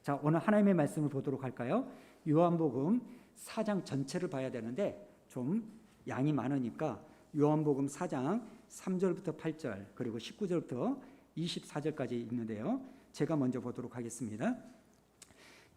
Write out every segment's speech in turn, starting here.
자, 오늘 하나님의 말씀을 보도록 할까요? 요한복음 4장 전체를 봐야 되는데 좀 양이 많으니까 요한복음 4장 3절부터 8절 그리고 19절부터 24절까지 있는데요. 제가 먼저 보도록 하겠습니다.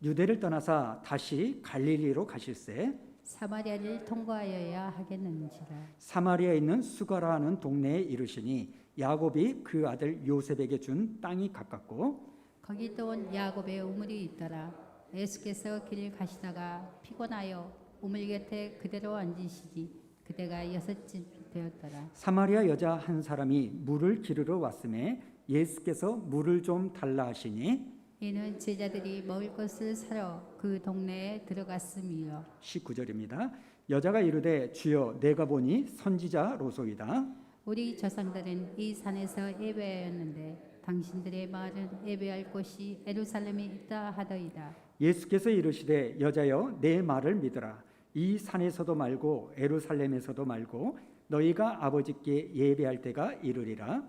유대를 떠나사 다시 갈릴리로 가실새 사마리아를 통과하여야 하겠는지라. 사마리아에 있는 수가라 하는 동네에 이르시니 야곱이 그 아들 요셉에게 준 땅이 가깝고 거기 또 온 야곱의 우물이 있더라. 예수께서 길을 가시다가 피곤하여 우물 곁에 그대로 앉으시니 그대가 6쯤 되었더라. 사마리아 여자 한 사람이 물을 기르러 왔음에 예수께서 물을 좀 달라 하시니 이는 제자들이 먹을 것을 사러 그 동네에 들어갔음이요. 19절입니다. 여자가 이르되 주여 내가 보니 선지자로소이다. 우리 조상들은 이 산에서 예배하였는데 당신들의 말은 예배할 곳이 예루살렘에 있다 하더이다. 예수께서 이르시되 여자여 내 말을 믿으라. 이 산에서도 말고 예루살렘에서도 말고 너희가 아버지께 예배할 때가 이르리라.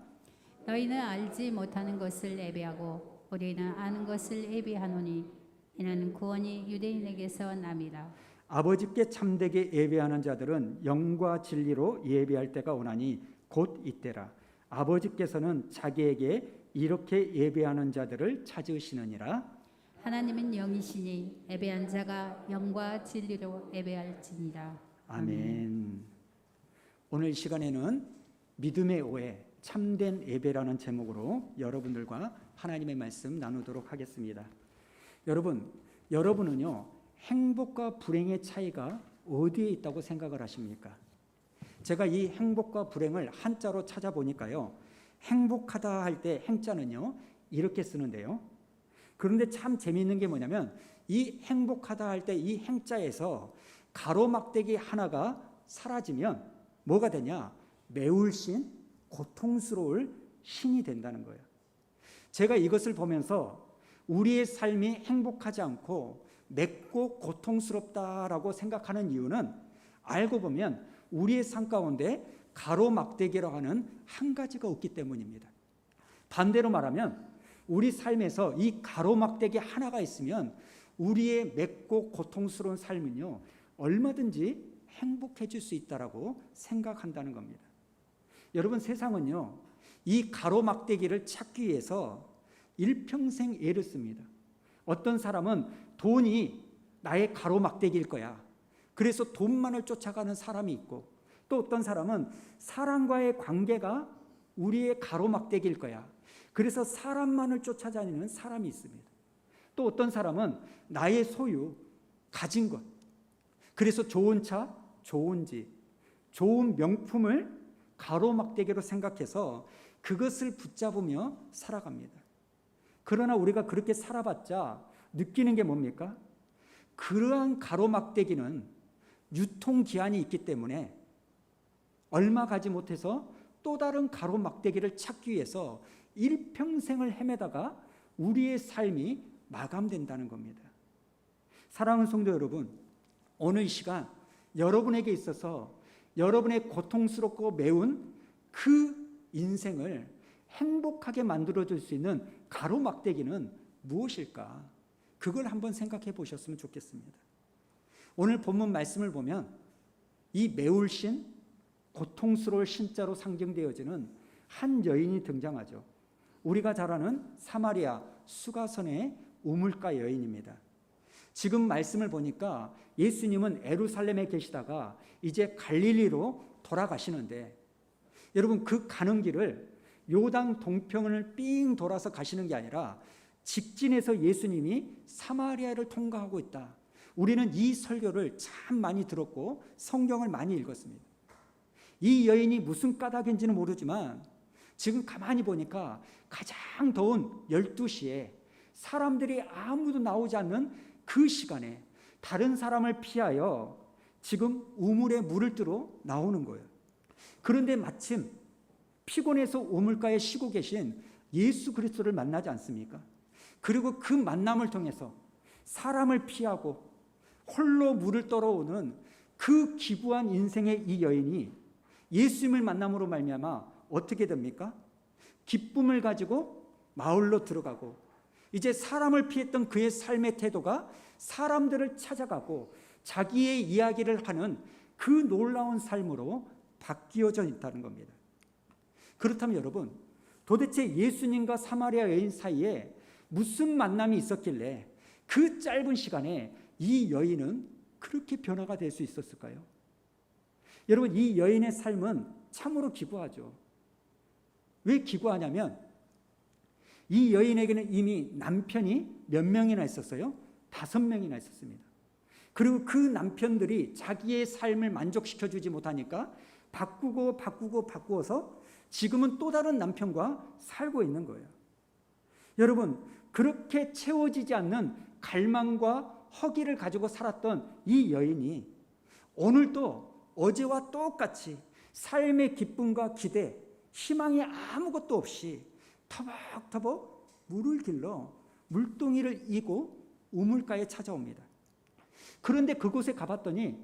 너희는 알지 못하는 것을 예배하고 우리는 아는 것을 예배하노니 이는 구원이 유대인에게서 남이라. 아버지께 참되게 예배하는 자들은 영과 진리로 예배할 때가 오나니 곧 이때라. 아버지께서는 자기에게 이렇게 예배하는 자들을 찾으시느니라. 하나님은 영이시니 예배한 자가 영과 진리로 예배할지니라. 아멘. 오늘 시간에는 믿음의 오해, 참된 예배라는 제목으로 여러분들과 하나님의 말씀 나누도록 하겠습니다. 여러분은요, 행복과 불행의 차이가 어디에 있다고 생각을 하십니까? 제가 이 행복과 불행을 한자로 찾아보니까요, 행복하다 할 때 행자는요 이렇게 쓰는데요. 그런데 참 재미있는 게 뭐냐면 이 행복하다 할 때 이 행자에서 가로막대기 하나가 사라지면 뭐가 되냐? 매울 신, 고통스러울 신이 된다는 거예요. 제가 이것을 보면서 우리의 삶이 행복하지 않고 맵고 고통스럽다라고 생각하는 이유는 알고 보면 우리의 삶 가운데 가로막대기라고 하는 한 가지가 없기 때문입니다. 반대로 말하면 우리 삶에서 이 가로막대기 하나가 있으면 우리의 맵고 고통스러운 삶은요 얼마든지 행복해질 수 있다라고 생각한다는 겁니다. 여러분, 세상은요 이 가로막대기를 찾기 위해서 일평생 애를 씁니다. 어떤 사람은 돈이 나의 가로막대기일 거야. 그래서 돈만을 쫓아가는 사람이 있고, 또 어떤 사람은 사람과의 관계가 우리의 가로막대기일 거야. 그래서 사람만을 쫓아다니는 사람이 있습니다. 또 어떤 사람은 나의 소유, 가진 것, 그래서 좋은 차, 좋은 집, 좋은 명품을 가로막대기로 생각해서 그것을 붙잡으며 살아갑니다. 그러나 우리가 그렇게 살아봤자 느끼는 게 뭡니까? 그러한 가로막대기는 유통기한이 있기 때문에 얼마 가지 못해서 또 다른 가로막대기를 찾기 위해서 일평생을 헤매다가 우리의 삶이 마감된다는 겁니다. 사랑하는 성도 여러분, 오늘 이 시간 여러분에게 있어서 여러분의 고통스럽고 매운 그 인생을 행복하게 만들어줄 수 있는 가로막대기는 무엇일까? 그걸 한번 생각해 보셨으면 좋겠습니다. 오늘 본문 말씀을 보면 이 매울 신, 고통스러울 신자로 상징되어지는 한 여인이 등장하죠. 우리가 잘 아는 사마리아 수가선의 우물가 여인입니다. 지금 말씀을 보니까 예수님은 예루살렘에 계시다가 이제 갈릴리로 돌아가시는데, 여러분 그 가는 길을 요단 동편을 삥 돌아서 가시는 게 아니라 직진해서 예수님이 사마리아를 통과하고 있다. 우리는 이 설교를 참 많이 들었고 성경을 많이 읽었습니다. 이 여인이 무슨 까닭인지는 모르지만 지금 가만히 보니까 가장 더운 12시에 사람들이 아무도 나오지 않는 그 시간에 다른 사람을 피하여 지금 우물에 물을 뜨러 나오는 거예요. 그런데 마침 피곤해서 우물가에 쉬고 계신 예수 그리스도를 만나지 않습니까? 그리고 그 만남을 통해서 사람을 피하고 홀로 물을 떨어오는 그 기구한 인생의 이 여인이 예수님을 만남으로 말미암아 어떻게 됩니까? 기쁨을 가지고 마을로 들어가고 이제 사람을 피했던 그의 삶의 태도가 사람들을 찾아가고 자기의 이야기를 하는 그 놀라운 삶으로 바뀌어져 있다는 겁니다. 그렇다면 여러분, 도대체 예수님과 사마리아 여인 사이에 무슨 만남이 있었길래 그 짧은 시간에 이 여인은 그렇게 변화가 될 수 있었을까요? 여러분, 이 여인의 삶은 참으로 기구하죠. 왜 기구하냐면 이 여인에게는 이미 남편이 몇 명이나 있었어요? 5명이나 있었습니다. 그리고 그 남편들이 자기의 삶을 만족시켜주지 못하니까 바꾸어서 지금은 또 다른 남편과 살고 있는 거예요. 여러분, 그렇게 채워지지 않는 갈망과 허기를 가지고 살았던 이 여인이 오늘도 어제와 똑같이 삶의 기쁨과 기대, 희망이 아무것도 없이 터벅터벅 물을 길러 물동이를 이고 우물가에 찾아옵니다. 그런데 그곳에 가봤더니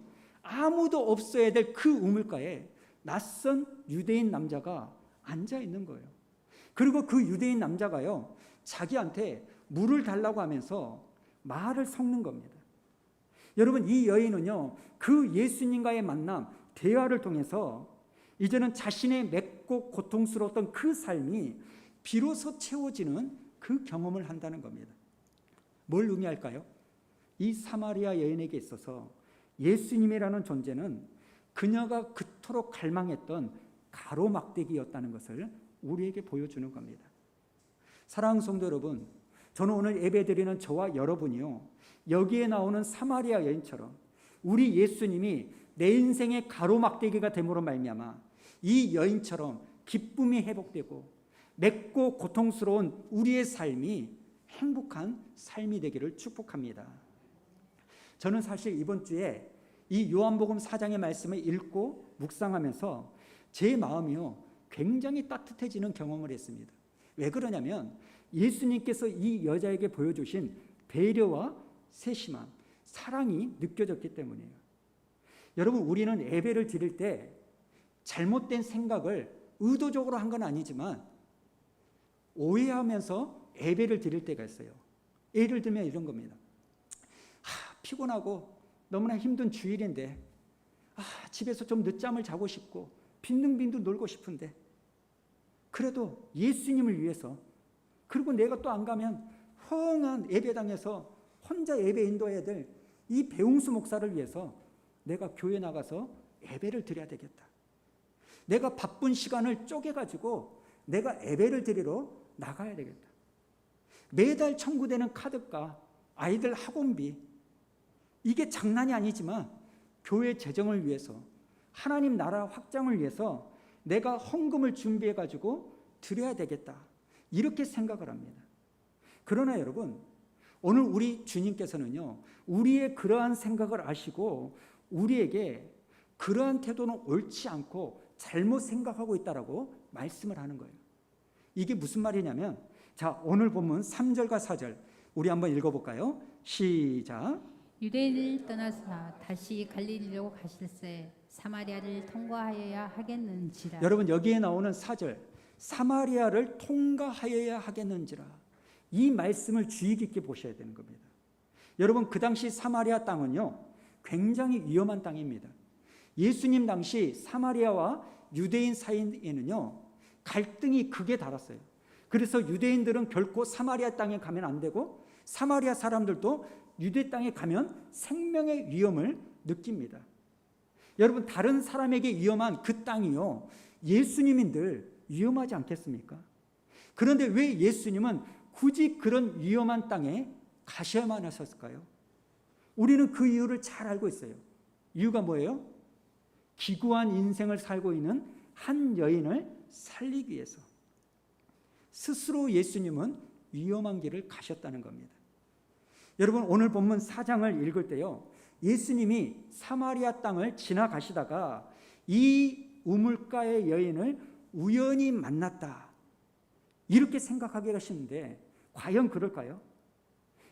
아무도 없어야 될 그 우물가에 낯선 유대인 남자가 앉아 있는 거예요. 그리고 그 유대인 남자가요, 자기한테 물을 달라고 하면서 말을 섞는 겁니다. 여러분, 이 여인은요, 그 예수님과의 만남, 대화를 통해서 이제는 자신의 맵고 고통스러웠던 그 삶이 비로소 채워지는 그 경험을 한다는 겁니다. 뭘 의미할까요? 이 사마리아 여인에게 있어서 예수님이라는 존재는 그녀가 그토록 갈망했던 가로막대기였다는 것을 우리에게 보여주는 겁니다. 사랑하는 성도 여러분, 저는 오늘 예배드리는 저와 여러분이요, 여기에 나오는 사마리아 여인처럼 우리 예수님이 내 인생의 가로막대기가 됨으로 말미암아 이 여인처럼 기쁨이 회복되고 맵고 고통스러운 우리의 삶이 행복한 삶이 되기를 축복합니다. 저는 사실 이번 주에 이 요한복음 4장의 말씀을 읽고 묵상하면서 제 마음이요, 굉장히 따뜻해지는 경험을 했습니다. 왜 그러냐면 예수님께서 이 여자에게 보여주신 배려와 세심함, 사랑이 느껴졌기 때문이에요. 여러분, 우리는 예배를 드릴 때 잘못된 생각을 의도적으로 한 건 아니지만 오해하면서 예배를 드릴 때가 있어요. 예를 들면 이런 겁니다. 피곤하고 너무나 힘든 주일인데 집에서 좀 늦잠을 자고 싶고 빈둥빈둥 놀고 싶은데 그래도 예수님을 위해서, 그리고 내가 또 안 가면 허응한 예배당에서 혼자 예배 인도해야 될 이 배웅수 목사를 위해서 내가 교회 나가서 예배를 드려야 되겠다. 내가 바쁜 시간을 쪼개가지고 내가 예배를 드리러 나가야 되겠다. 매달 청구되는 카드값, 아이들 학원비, 이게 장난이 아니지만 교회 재정을 위해서, 하나님 나라 확장을 위해서 내가 헌금을 준비해가지고 드려야 되겠다, 이렇게 생각을 합니다. 그러나 여러분, 오늘 우리 주님께서는요, 우리의 그러한 생각을 아시고 우리에게 그러한 태도는 옳지 않고 잘못 생각하고 있다라고 말씀을 하는 거예요. 이게 무슨 말이냐면, 자, 오늘 본문 3절과 4절 우리 한번 읽어볼까요? 시작. 유대인을 떠나사 다시 갈릴리로 가실새 사마리아를 통과하여야 하겠는지라. 여러분, 여기에 나오는 4절, 사마리아를 통과하여야 하겠는지라, 이 말씀을 주의 깊게 보셔야 되는 겁니다. 여러분, 그 당시 사마리아 땅은요, 굉장히 위험한 땅입니다. 예수님 당시 사마리아와 유대인 사이에는요, 갈등이 극에 달았어요. 그래서 유대인들은 결코 사마리아 땅에 가면 안 되고 사마리아 사람들도 유대 땅에 가면 생명의 위험을 느낍니다. 여러분, 다른 사람에게 위험한 그 땅이요, 예수님인들 위험하지 않겠습니까? 그런데 왜 예수님은 굳이 그런 위험한 땅에 가셔야만 하셨을까요? 우리는 그 이유를 잘 알고 있어요. 이유가 뭐예요? 기구한 인생을 살고 있는 한 여인을 살리기 위해서. 스스로 예수님은 위험한 길을 가셨다는 겁니다. 여러분, 오늘 본문 4장을 읽을 때요, 예수님이 사마리아 땅을 지나가시다가 이 우물가의 여인을 우연히 만났다, 이렇게 생각하게 하시는데 과연 그럴까요?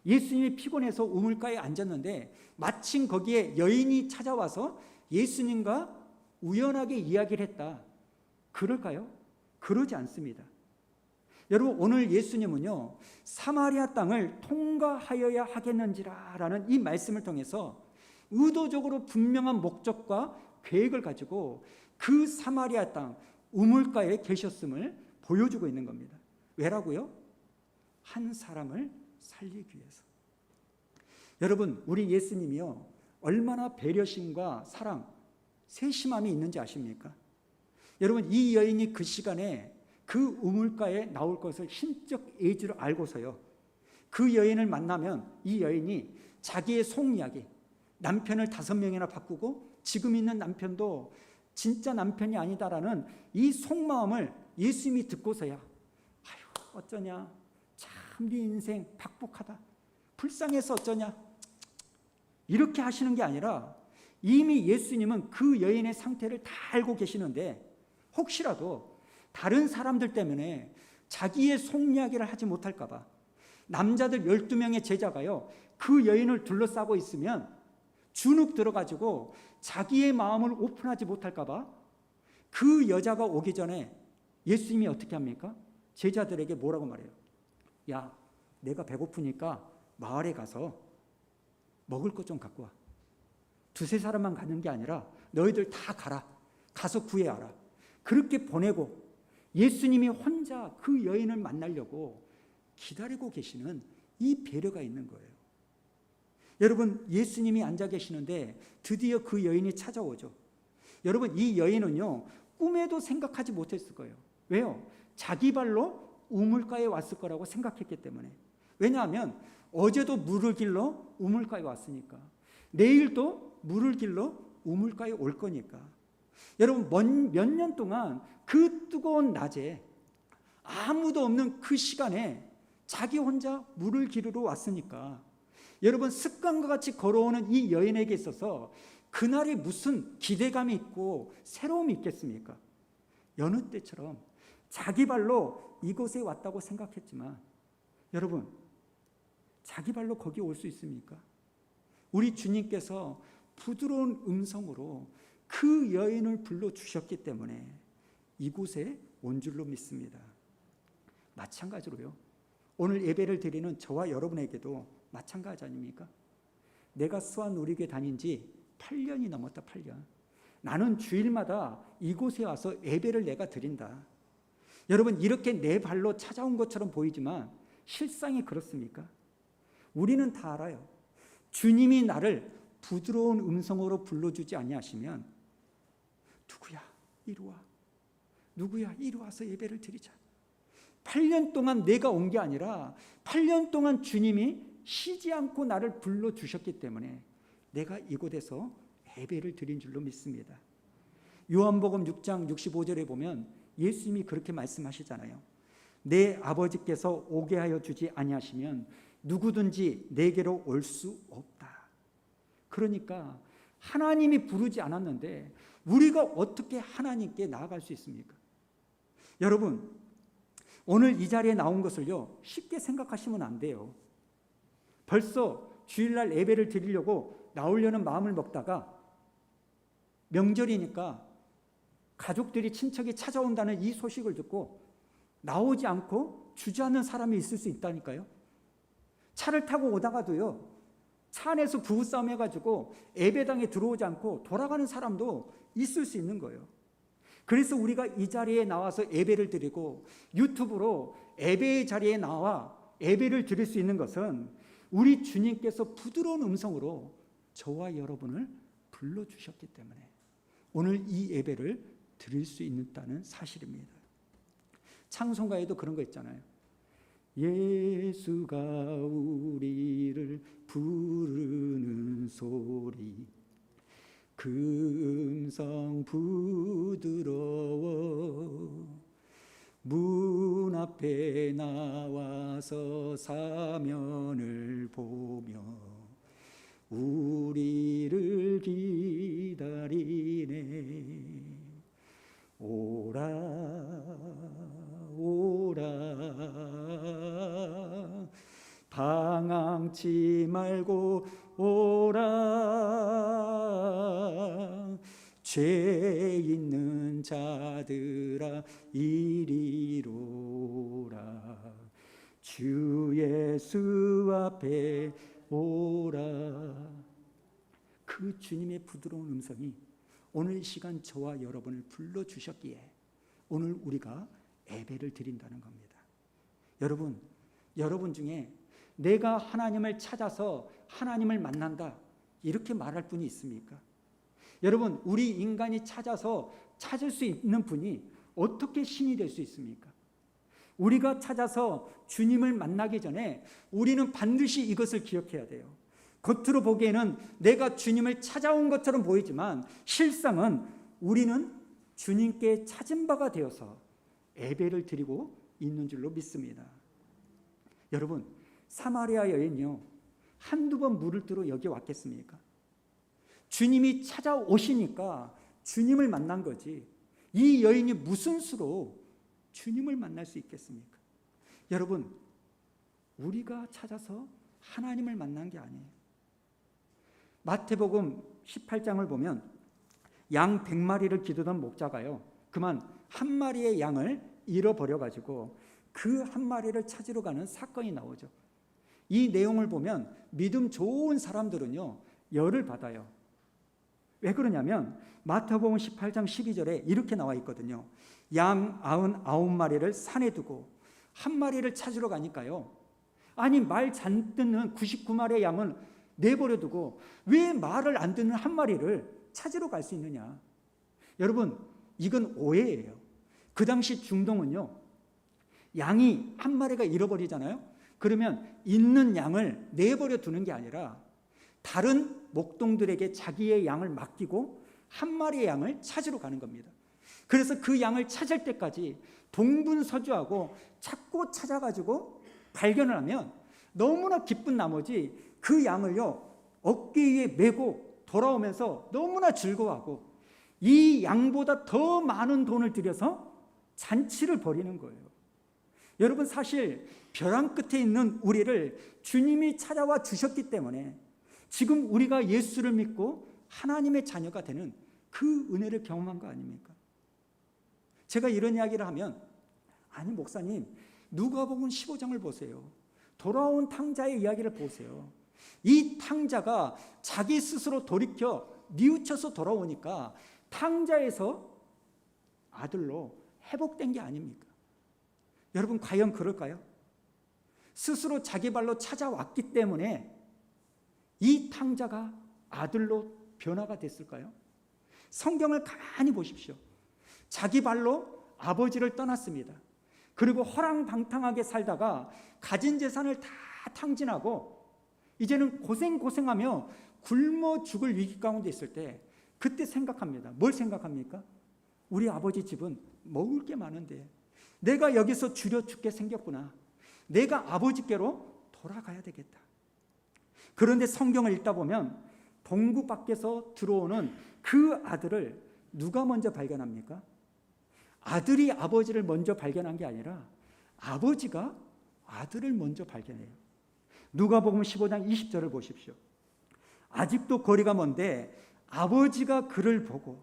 예수님이 피곤해서 우물가에 앉았는데 마침 거기에 여인이 찾아와서 예수님과 우연하게 이야기를 했다, 그럴까요? 그러지 않습니다. 여러분 오늘 예수님은요 사마리아 땅을 통과하여야 하겠는지라라는 이 말씀을 통해서 의도적으로 분명한 목적과 계획을 가지고 그 사마리아 땅 우물가에 계셨음을 보여주고 있는 겁니다. 왜라고요? 한 사람을 살리기 위해서. 여러분 우리 예수님이요 얼마나 배려심과 사랑, 세심함이 있는지 아십니까? 여러분 이 여인이 그 시간에 그 우물가에 나올 것을 신적 예지를 알고서요 그 여인을 만나면 이 여인이 자기의 속이야기, 남편을 5명이나 바꾸고 지금 있는 남편도 진짜 남편이 아니다라는 이 속마음을 예수님이 듣고서야 아유 어쩌냐 참 네 인생 박복하다 불쌍해서 어쩌냐 이렇게 하시는 게 아니라 이미 예수님은 그 여인의 상태를 다 알고 계시는데 혹시라도 다른 사람들 때문에 자기의 속이야기를 하지 못할까 봐 남자들 12명의 제자가요 그 여인을 둘러싸고 있으면 주눅 들어가지고 자기의 마음을 오픈하지 못할까 봐 그 여자가 오기 전에 예수님이 어떻게 합니까? 제자들에게 뭐라고 말해요? 야 내가 배고프니까 마을에 가서 먹을 것 좀 갖고 와. 2-3사람만 가는 게 아니라 너희들 다 가라. 가서 구해와라. 그렇게 보내고 예수님이 혼자 그 여인을 만나려고 기다리고 계시는 이 배려가 있는 거예요. 여러분 예수님이 앉아 계시는데 드디어 그 여인이 찾아오죠. 여러분 이 여인은요 꿈에도 생각하지 못했을 거예요. 왜요? 자기 발로 우물가에 왔을 거라고 생각했기 때문에. 왜냐하면 어제도 물을 길러 우물가에 왔으니까 내일도 물을 길러 우물가에 올 거니까. 여러분 몇 년 동안 그 뜨거운 낮에 아무도 없는 그 시간에 자기 혼자 물을 기르러 왔으니까 여러분 습관과 같이 걸어오는 이 여인에게 있어서 그날이 무슨 기대감이 있고 새로움이 있겠습니까? 여느 때처럼 자기 발로 이곳에 왔다고 생각했지만 여러분 자기 발로 거기 올 수 있습니까? 우리 주님께서 부드러운 음성으로 그 여인을 불러주셨기 때문에 이곳에 온 줄로 믿습니다. 마찬가지로요 오늘 예배를 드리는 저와 여러분에게도 마찬가지 아닙니까? 내가 수완누리교회 다닌 지 8년이 넘었다. 8년. 나는 주일마다 이곳에 와서 예배를 내가 드린다. 여러분 이렇게 내 발로 찾아온 것처럼 보이지만 실상이 그렇습니까? 우리는 다 알아요. 주님이 나를 부드러운 음성으로 불러주지 아니하시면 누구야 이리 와. 누구야 이리 와서 예배를 드리자. 8년 동안 내가 온 게 아니라 8년 동안 주님이 쉬지 않고 나를 불러주셨기 때문에 내가 이곳에서 예배를 드린 줄로 믿습니다. 요한복음 6장 65절에 보면 예수님이 그렇게 말씀하시잖아요. 내 아버지께서 오게 하여 주지 아니하시면 누구든지 내게로 올 수 없다. 그러니까 하나님이 부르지 않았는데 우리가 어떻게 하나님께 나아갈 수 있습니까? 여러분 오늘 이 자리에 나온 것을요 쉽게 생각하시면 안 돼요. 벌써 주일날 예배를 드리려고 나오려는 마음을 먹다가 명절이니까 가족들이 친척이 찾아온다는 이 소식을 듣고 나오지 않고 주저하는 사람이 있을 수 있다니까요. 차를 타고 오다가도요 차 안에서 부부싸움 해가지고 예배당에 들어오지 않고 돌아가는 사람도 있을 수 있는 거예요. 그래서 우리가 이 자리에 나와서 예배를 드리고 유튜브로 예배의 자리에 나와 예배를 드릴 수 있는 것은 우리 주님께서 부드러운 음성으로 저와 여러분을 불러주셨기 때문에 오늘 이 예배를 드릴 수 있다는 사실입니다. 찬송가에도 그런 거 있잖아요. 예수가 우리를 부르는 소리 그 음성 부드러워 문 앞에 나와서 사면을 보며 우리를 기다리네. 오라 오라 방황치 말고 오라 죄 있는 자들아 이리로 오라. 주 예수 앞에 오라. 그 주님의 부드러운 음성이 오늘 이 시간 저와 여러분을 불러주셨기에 오늘 우리가 예배를 드린다는 겁니다. 여러분 중에 내가 하나님을 찾아서 하나님을 만난다 이렇게 말할 분이 있습니까? 여러분, 우리 인간이 찾아서 찾을 수 있는 분이 어떻게 신이 될 수 있습니까? 우리가 찾아서 주님을 만나기 전에 우리는 반드시 이것을 기억해야 돼요. 겉으로 보기에는 내가 주님을 찾아온 것처럼 보이지만 실상은 우리는 주님께 찾은 바가 되어서 예배를 드리고 있는 줄로 믿습니다. 여러분, 사마리아 여인이요, 한두 번 물을 뜨러 여기 왔겠습니까? 주님이 찾아오시니까 주님을 만난 거지, 이 여인이 무슨 수로 주님을 만날 수 있겠습니까? 여러분, 우리가 찾아서 하나님을 만난 게 아니에요. 마태복음 18장을 보면 양 100마리를 기르던 목자가요, 그만 한 마리의 양을 잃어버려가지고 그 한 마리를 찾으러 가는 사건이 나오죠. 이 내용을 보면 믿음 좋은 사람들은요, 열을 받아요. 왜 그러냐면 마태복음 18장 12절에 이렇게 나와 있거든요. 양 99마리를 산에 두고 한 마리를 찾으러 가니까요, 아니 말 잘 듣는 99마리의 양은 내버려 두고 왜 말을 안 듣는 한 마리를 찾으러 갈 수 있느냐. 여러분, 이건 오해예요. 그 당시 중동은요, 양이 한 마리가 잃어버리잖아요. 그러면 있는 양을 내버려 두는 게 아니라 다른 목동들에게 자기의 양을 맡기고 한 마리의 양을 찾으러 가는 겁니다. 그래서 그 양을 찾을 때까지 동분서주하고 찾고 찾아가지고 발견을 하면 너무나 기쁜 나머지 그 양을요, 어깨 위에 메고 돌아오면서 너무나 즐거워하고 이 양보다 더 많은 돈을 들여서 잔치를 벌이는 거예요. 여러분, 사실 벼랑 끝에 있는 우리를 주님이 찾아와 주셨기 때문에 지금 우리가 예수를 믿고 하나님의 자녀가 되는 그 은혜를 경험한 거 아닙니까? 제가 이런 이야기를 하면, 아니 목사님, 누가복음 15장을 보세요. 돌아온 탕자의 이야기를 보세요. 이 탕자가 자기 스스로 돌이켜 뉘우쳐서 돌아오니까 탕자에서 아들로 회복된 게 아닙니까? 여러분, 과연 그럴까요? 스스로 자기 발로 찾아왔기 때문에 이 탕자가 아들로 변화가 됐을까요? 성경을 가만히 보십시오. 자기 발로 아버지를 떠났습니다. 그리고 허랑방탕하게 살다가 가진 재산을 다 탕진하고 이제는 고생하며 굶어 죽을 위기 가운데 있을 때 그때 생각합니다. 뭘 생각합니까? 우리 아버지 집은 먹을 게 많은데 내가 여기서 줄여 죽게 생겼구나. 내가 아버지께로 돌아가야 되겠다. 그런데 성경을 읽다 보면 동구 밖에서 들어오는 그 아들을 누가 먼저 발견합니까? 아들이 아버지를 먼저 발견한 게 아니라 아버지가 아들을 먼저 발견해요. 누가복음 15장 20절을 보십시오. 아직도 거리가 먼데 아버지가 그를 보고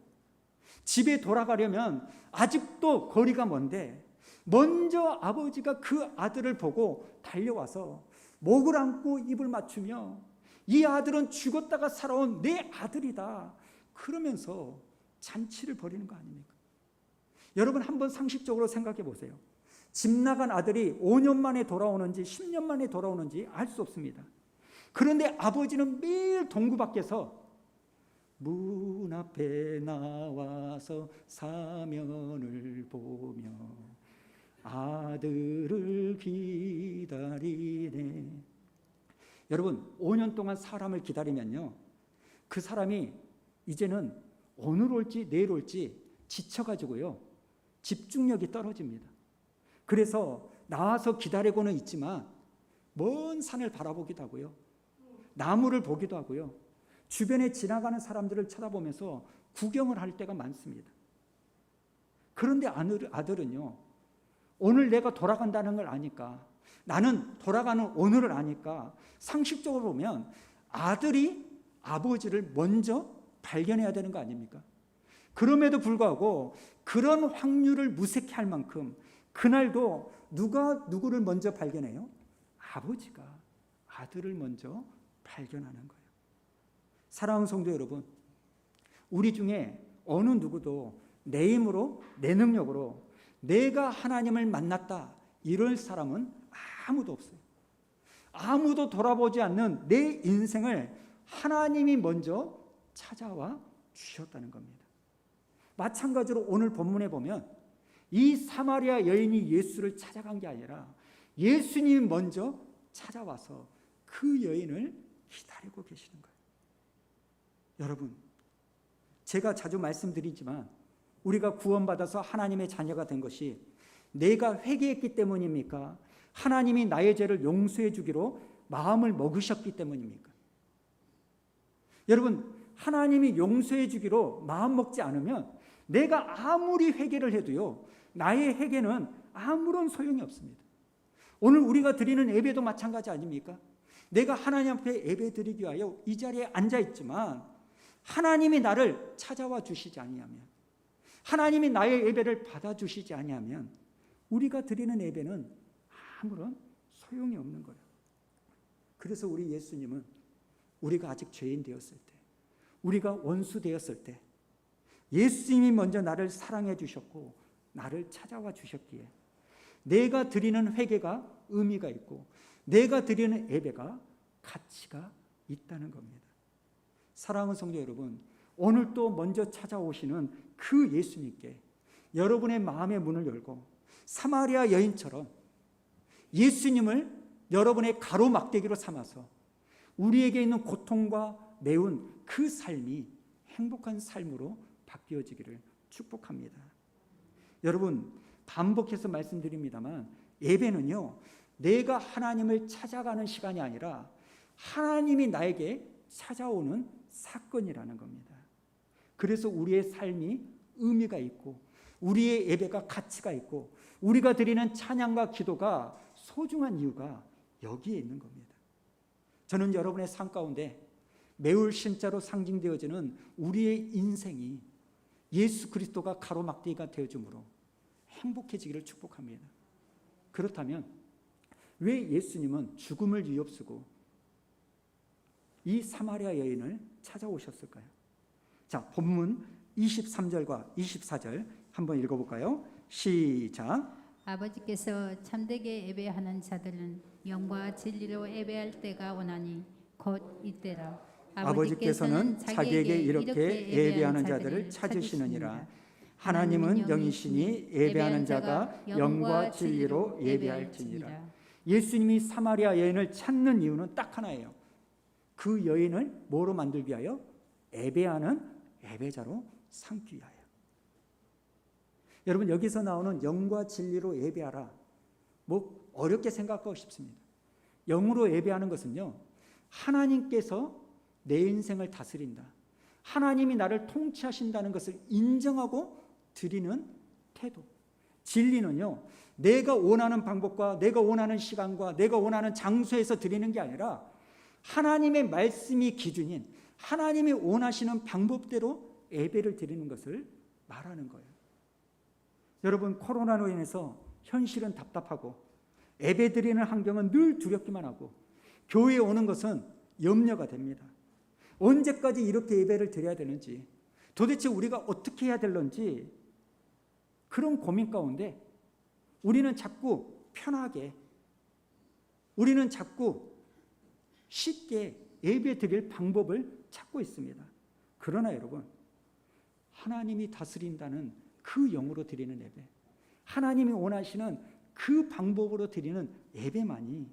집에 돌아가려면 아직도 거리가 먼데 먼저 아버지가 그 아들을 보고 달려와서 목을 안고 입을 맞추며 이 아들은 죽었다가 살아온 내 아들이다 그러면서 잔치를 벌이는 거 아닙니까? 여러분, 한번 상식적으로 생각해 보세요. 집 나간 아들이 5년 만에 돌아오는지 10년 만에 돌아오는지 알 수 없습니다. 그런데 아버지는 매일 동구 밖에서 문 앞에 나와서 사면을 보며 아들을 기다리네. 여러분, 5년 동안 사람을 기다리면요, 그 사람이 이제는 오늘 올지 내일 올지 지쳐가지고요, 집중력이 떨어집니다. 그래서 나와서 기다리고는 있지만 먼 산을 바라보기도 하고요, 나무를 보기도 하고요, 주변에 지나가는 사람들을 쳐다보면서 구경을 할 때가 많습니다. 그런데 아들은요, 오늘 내가 돌아간다는 걸 아니까, 나는 돌아가는 오늘을 아니까 상식적으로 보면 아들이 아버지를 먼저 발견해야 되는 거 아닙니까? 그럼에도 불구하고 그런 확률을 무색해 할 만큼 그날도 누가 누구를 먼저 발견해요? 아버지가 아들을 먼저 발견하는 거예요. 사랑하는 성도 여러분, 우리 중에 어느 누구도 내 힘으로, 내 능력으로 내가 하나님을 만났다 이럴 사람은 아무도 없어요. 아무도 돌아보지 않는 내 인생을 하나님이 먼저 찾아와 주셨다는 겁니다. 마찬가지로 오늘 본문에 보면 이 사마리아 여인이 예수를 찾아간 게 아니라 예수님이 먼저 찾아와서 그 여인을 기다리고 계시는 거예요. 여러분, 제가 자주 말씀드리지만 우리가 구원받아서 하나님의 자녀가 된 것이 내가 회개했기 때문입니까? 하나님이 나의 죄를 용서해 주기로 마음을 먹으셨기 때문입니까? 여러분, 하나님이 용서해 주기로 마음 먹지 않으면 내가 아무리 회개를 해도요, 나의 회개는 아무런 소용이 없습니다. 오늘 우리가 드리는 예배도 마찬가지 아닙니까? 내가 하나님 앞에 예배 드리기 위하여 이 자리에 앉아 있지만 하나님이 나를 찾아와 주시지 아니하면, 하나님이 나의 예배를 받아주시지 아니하면 우리가 드리는 예배는 아무런 소용이 없는 거예요. 그래서 우리 예수님은 우리가 아직 죄인 되었을 때, 우리가 원수 되었을 때 예수님이 먼저 나를 사랑해 주셨고 나를 찾아와 주셨기에 내가 드리는 회개가 의미가 있고 내가 드리는 예배가 가치가 있다는 겁니다. 사랑하는 성도 여러분, 오늘 또 먼저 찾아오시는 그 예수님께 여러분의 마음의 문을 열고 사마리아 여인처럼 예수님을 여러분의 가로막대기로 삼아서 우리에게 있는 고통과 매운 그 삶이 행복한 삶으로 바뀌어지기를 축복합니다. 여러분, 반복해서 말씀드립니다만 예배는요, 내가 하나님을 찾아가는 시간이 아니라 하나님이 나에게 찾아오는 사건이라는 겁니다. 그래서 우리의 삶이 의미가 있고 우리의 예배가 가치가 있고 우리가 드리는 찬양과 기도가 소중한 이유가 여기에 있는 겁니다. 저는 여러분의 삶 가운데 매울 신자로 상징되어지는 우리의 인생이 예수 그리스도가 가로막대기가 되어줌으로 행복해지기를 축복합니다. 그렇다면 왜 예수님은 죽음을 위협쓰고 이 사마리아 여인을 찾아오셨을까요? 자, 본문 23절과 24절 한번 읽어볼까요? 시작. 아버지께서 참되게 예배하는 자들은 영과 진리로 예배할 때가 오나니 곧 이때라. 아버지께서는 자기에게 이렇게 예배하는 자들을 찾으시느니라. 하나님은 영이시니 예배하는 자가 영과 진리로 예배할지니라. 예수님이 사마리아 여인을 찾는 이유는 딱 하나예요. 그 여인을 뭐로 만들기 위하여? 예배하는 예배자로 삼기 위하여. 여러분, 여기서 나오는 영과 진리로 예배하라, 뭐 어렵게 생각하고 싶습니다. 영으로 예배하는 것은요, 하나님께서 내 인생을 다스린다, 하나님이 나를 통치하신다는 것을 인정하고 드리는 태도. 진리는요, 내가 원하는 방법과 내가 원하는 시간과 내가 원하는 장소에서 드리는 게 아니라 하나님의 말씀이 기준인 하나님이 원하시는 방법대로 예배를 드리는 것을 말하는 거예요. 여러분, 코로나로 인해서 현실은 답답하고 예배 드리는 환경은 늘 두렵기만 하고 교회에 오는 것은 염려가 됩니다. 언제까지 이렇게 예배를 드려야 되는지, 도대체 우리가 어떻게 해야 될런지, 그런 고민 가운데 우리는 자꾸 편하게, 우리는 자꾸 쉽게 예배 드릴 방법을 찾고 있습니다. 그러나 여러분, 하나님이 다스린다는 그 영으로 드리는 예배, 하나님이 원하시는 그 방법으로 드리는 예배만이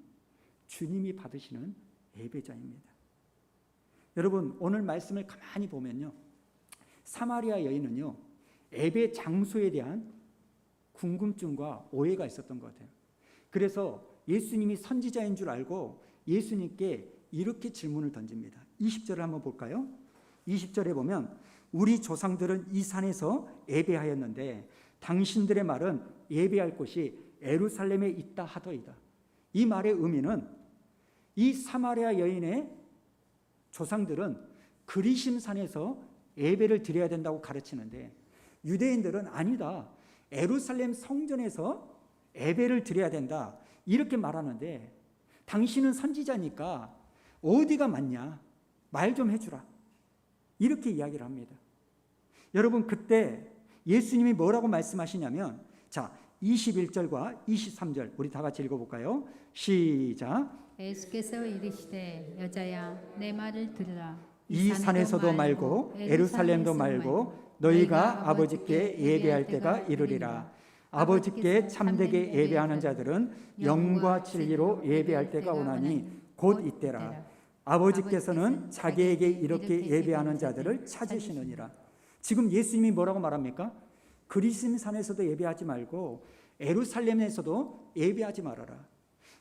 주님이 받으시는 예배자입니다. 여러분, 오늘 말씀을 가만히 보면요, 사마리아 여인은요, 예배 장소에 대한 궁금증과 오해가 있었던 것 같아요. 그래서 예수님이 선지자인 줄 알고 예수님께 이렇게 질문을 던집니다. 20절을 한번 볼까요? 20절에 보면 우리 조상들은 이 산에서 예배하였는데 당신들의 말은 예배할 곳이 예루살렘에 있다 하더이다. 이 말의 의미는 이 사마리아 여인의 조상들은 그리심산에서 예배를 드려야 된다고 가르치는데 유대인들은 아니다, 예루살렘 성전에서 예배를 드려야 된다, 이렇게 말하는데 당신은 선지자니까 어디가 맞냐? 말 좀 해주라. 이렇게 이야기를 합니다. 여러분, 그때 예수님이 뭐라고 말씀하시냐면, 자, 21절과 23절 우리 다 같이 읽어볼까요? 시작. 예수께서 이르시되 여자야 내 말을 들으라. 이 산에서도 말고 예루살렘도 말고 너희가 아버지께 예배할 때가 이르리라. 아버지께 참되게 예배하는 자들은 영과 진리로 예배할 때가 오나니 곧 이때라. 아버지께서는 자기에게 이렇게 예배하는 자들을 찾으시느니라. 지금 예수님이 뭐라고 말합니까? 그리심 산에서도 예배하지 말고 예루살렘에서도 예배하지 말아라.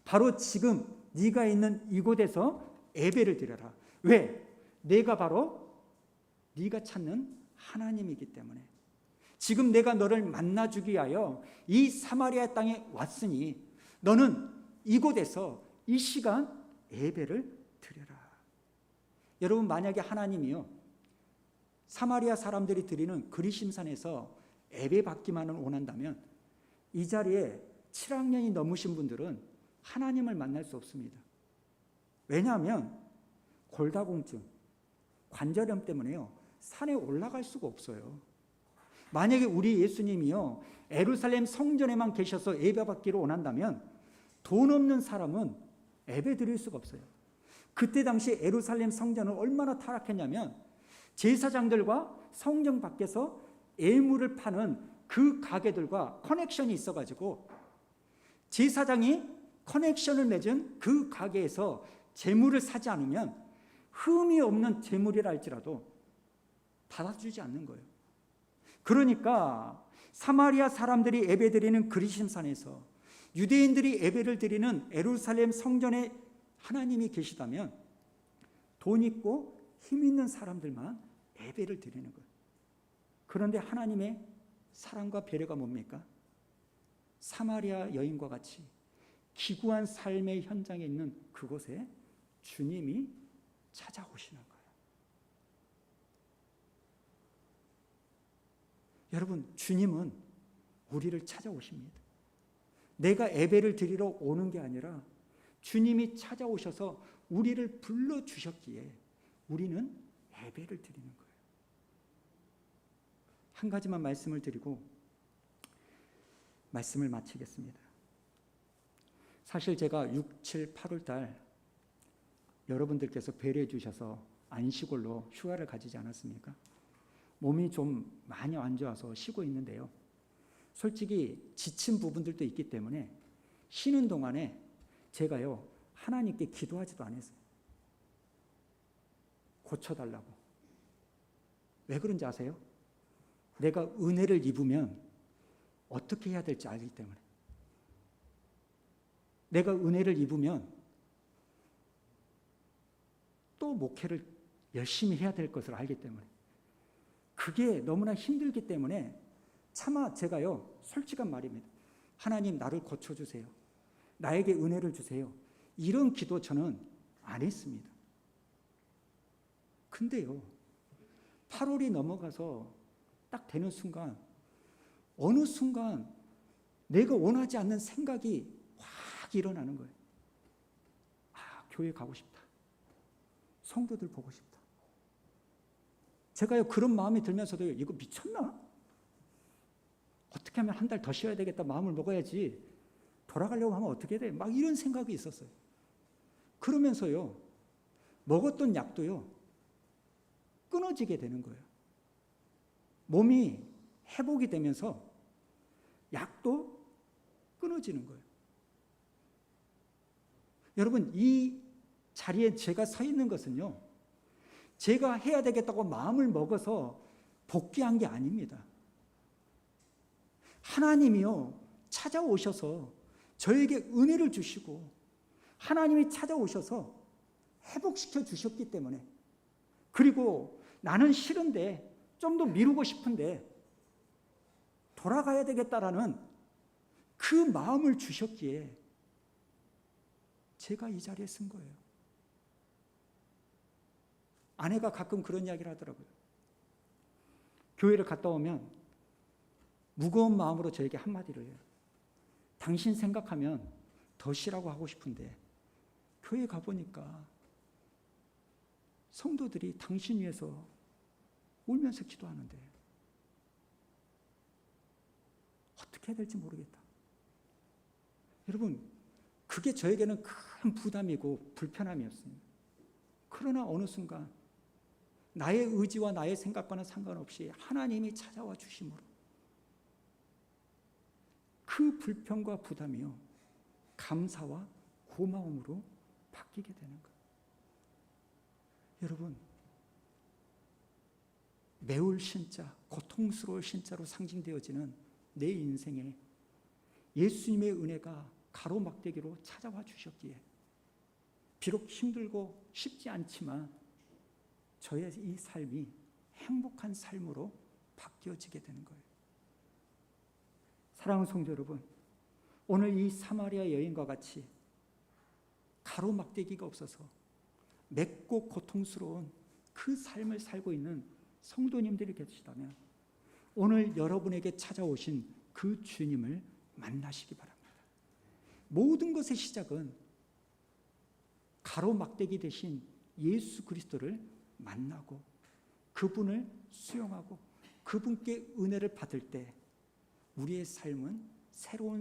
바로 지금 네가 있는 이곳에서 예배를 드려라. 왜? 내가 바로 네가 찾는 하나님이기 때문에. 지금 내가 너를 만나주기 위하여 이 사마리아 땅에 왔으니 너는 이곳에서 이 시간 예배를 드려라. 여러분, 만약에 하나님이요 사마리아 사람들이 드리는 그리심산에서 예배 받기만을 원한다면 이 자리에 7학년이 넘으신 분들은 하나님을 만날 수 없습니다. 왜냐하면 골다공증, 관절염 때문에요 산에 올라갈 수가 없어요. 만약에 우리 예수님이요 예루살렘 성전에만 계셔서 예배 받기를 원한다면 돈 없는 사람은 예배 드릴 수가 없어요. 그때 당시 예루살렘 성전은 얼마나 타락했냐면 제사장들과 성전 밖에서 예물을 파는 그 가게들과 커넥션이 있어가지고 제사장이 커넥션을 맺은 그 가게에서 재물을 사지 않으면 흠이 없는 재물이라 할지라도 받아주지 않는 거예요. 그러니까 사마리아 사람들이 예배드리는 그리심산에서 유대인들이 예배를 드리는 예루살렘 성전에 하나님이 계시다면 돈 있고 힘 있는 사람들만 예배를 드리는 거예요. 그런데 하나님의 사랑과 배려가 뭡니까? 사마리아 여인과 같이 기구한 삶의 현장에 있는 그곳에 주님이 찾아오시는 거예요. 여러분, 주님은 우리를 찾아오십니다. 내가 예배를 드리러 오는 게 아니라 주님이 찾아오셔서 우리를 불러주셨기에 우리는 예배를 드리는 거예요. 한 가지만 말씀을 드리고 말씀을 마치겠습니다. 사실 제가 6, 7, 8월 달 여러분들께서 배려해 주셔서 안식월로 휴가를 가지지 않았습니까? 몸이 좀 많이 안 좋아서 쉬고 있는데요. 솔직히 지친 부분들도 있기 때문에 쉬는 동안에 제가요 하나님께 기도하지도 않았어요. 고쳐달라고. 왜 그런지 아세요? 내가 은혜를 입으면 어떻게 해야 될지 알기 때문에. 내가 은혜를 입으면 또 목회를 열심히 해야 될 것을 알기 때문에. 그게 너무나 힘들기 때문에 차마 제가요 솔직한 말입니다. 하나님, 나를 고쳐주세요. 나에게 은혜를 주세요. 이런 기도 저는 안 했습니다. 근데요 8월이 넘어가서 딱 되는 순간 어느 순간 내가 원하지 않는 생각이 확 일어나는 거예요. 아, 교회 가고 싶다. 성도들 보고 싶다. 제가요 그런 마음이 들면서도 이거 미쳤나? 어떻게 하면 한 달 더 쉬어야 되겠다 마음을 먹어야지. 돌아가려고 하면 어떻게 돼? 막 이런 생각이 있었어요. 그러면서요 먹었던 약도요 끊어지게 되는 거예요. 몸이 회복이 되면서 약도 끊어지는 거예요. 여러분, 이 자리에 제가 서 있는 것은요 제가 해야 되겠다고 마음을 먹어서 복귀한 게 아닙니다. 하나님이요 찾아오셔서 저에게 은혜를 주시고 하나님이 찾아오셔서 회복시켜 주셨기 때문에, 그리고 나는 싫은데 좀 더 미루고 싶은데 돌아가야 되겠다라는 그 마음을 주셨기에 제가 이 자리에 쓴 거예요. 아내가 가끔 그런 이야기를 하더라고요. 교회를 갔다 오면 무거운 마음으로 저에게 한마디를 해요. 당신 생각하면 더 쉬라고 하고 싶은데 교회 가보니까 성도들이 당신 위해서 울면서 기도하는데 어떻게 해야 될지 모르겠다. 여러분, 그게 저에게는 큰 부담이고 불편함이었습니다. 그러나 어느 순간 나의 의지와 나의 생각과는 상관없이 하나님이 찾아와 주심으로 그 불편과 부담이요, 감사와 고마움으로 바뀌게 되는 거예요. 여러분, 매울 신자, 고통스러울 신자로 상징되어지는 내 인생에 예수님의 은혜가 가로막대기로 찾아와 주셨기에 비록 힘들고 쉽지 않지만 저의 이 삶이 행복한 삶으로 바뀌어지게 되는 거예요. 사랑하는 성도 여러분, 오늘 이 사마리아 여인과 같이 가로막대기가 없어서 맵고 고통스러운 그 삶을 살고 있는 성도님들이 계시다면 오늘 여러분에게 찾아오신 그 주님을 만나시기 바랍니다. 모든 것의 시작은 가로막대기 대신 예수 그리스도를 만나고 그분을 수용하고 그분께 은혜를 받을 때 우리의 삶은 새로운